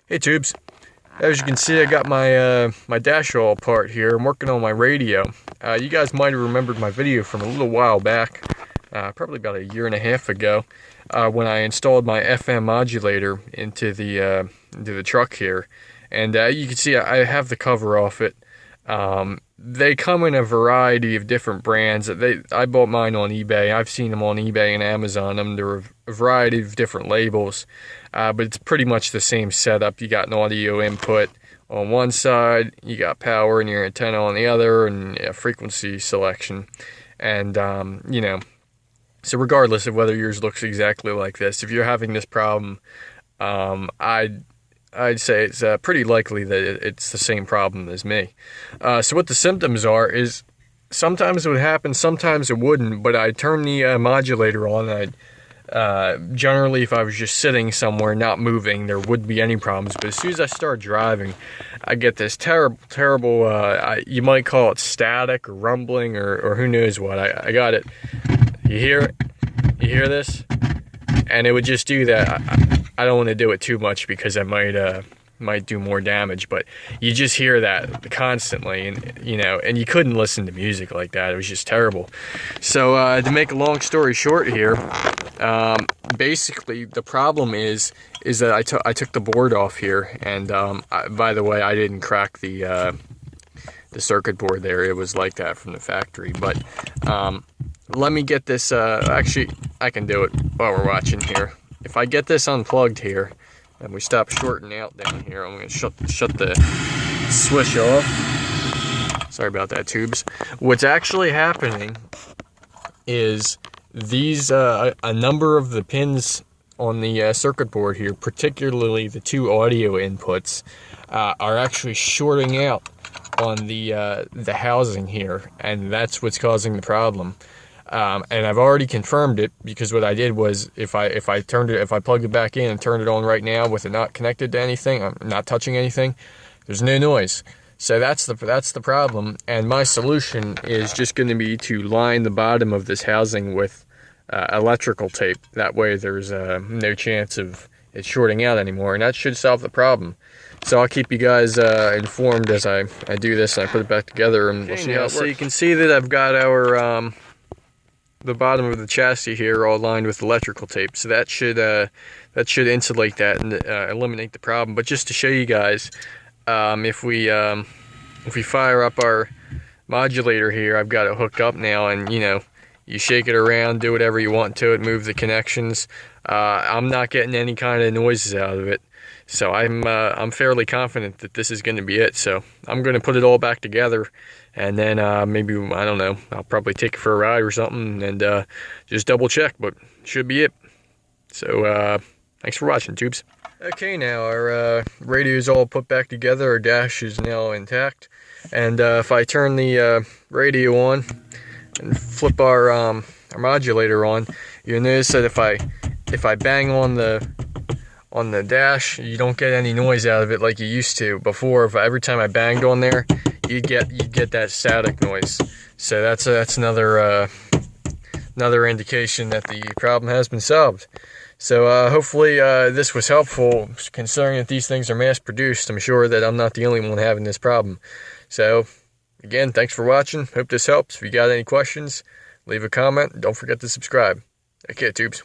Hey tubes, as you can see, I got my dash all apart here. I'm working on my radio. You guys might have remembered my video from a little while back, probably about a year and a half ago, when I installed my FM modulator into the truck here. And you can see I have the cover off it. They come in a variety of different brands. I bought mine on eBay. I've seen them on eBay and Amazon. There are a variety of different labels, but it's pretty much the same setup. You got an audio input on one side, you got power and your antenna on the other, and frequency selection. And so regardless of whether yours looks exactly like this, if you're having this problem, I'd say it's pretty likely that it's the same problem as me. So what the symptoms are is sometimes it would happen, sometimes it wouldn't, but I'd turn the modulator on. Generally, if I was just sitting somewhere not moving, there wouldn't be any problems. But as soon as I start driving, I get this terrible, you might call it static or rumbling or who knows what. I got it. You hear it? You hear this? And it would just do that. I don't want to do it too much because I might do more damage, but you just hear that constantly, and and you couldn't listen to music like that. It was just terrible. So to make a long story short here, basically the problem is that I took the board off here, and by the way, I didn't crack the circuit board there. It was like that from the factory, but let me get this, actually I can do it while we're watching here. If I get this unplugged here, and we stop shorting out down here, I'm going to shut the switch off. Sorry about that, tubes. What's actually happening is these, a number of the pins on the circuit board here, particularly the two audio inputs, are actually shorting out on the housing here, and that's what's causing the problem. And I've already confirmed it, because what I did was if I plugged it back in and turned it on right now with it not connected to anything, I'm not touching anything, there's no noise. So that's the problem, and my solution is just going to be to line the bottom of this housing with electrical tape. That way there's no chance of it shorting out anymore, and that should solve the problem. So I'll keep you guys informed as I do this and I put it back together, and we'll see how it works. So you can see that I've got our the bottom of the chassis here all lined with electrical tape, so that should insulate that and eliminate the problem. But just to show you guys, if we fire up our modulator here, I've got it hooked up now, and you shake it around, do whatever you want to it, move the connections. I'm not getting any kind of noises out of it, so I'm fairly confident that this is going to be it. So I'm going to put it all back together, and then maybe, I don't know, I'll probably take it for a ride or something and just double check, but should be it. So thanks for watching, tubes. Okay, now our radio is all put back together, our dash is now intact, and if I turn the radio on and flip our modulator on, you'll notice that if I bang on the dash, you don't get any noise out of it like you used to before. Every time I banged on there, you get that static noise. So that's another indication that the problem has been solved. So hopefully this was helpful, considering that these things are mass produced. I'm sure that I'm not the only one having this problem. So again, thanks for watching. Hope this helps. If you got any questions, leave a comment. Don't forget to subscribe. Okay, tubes.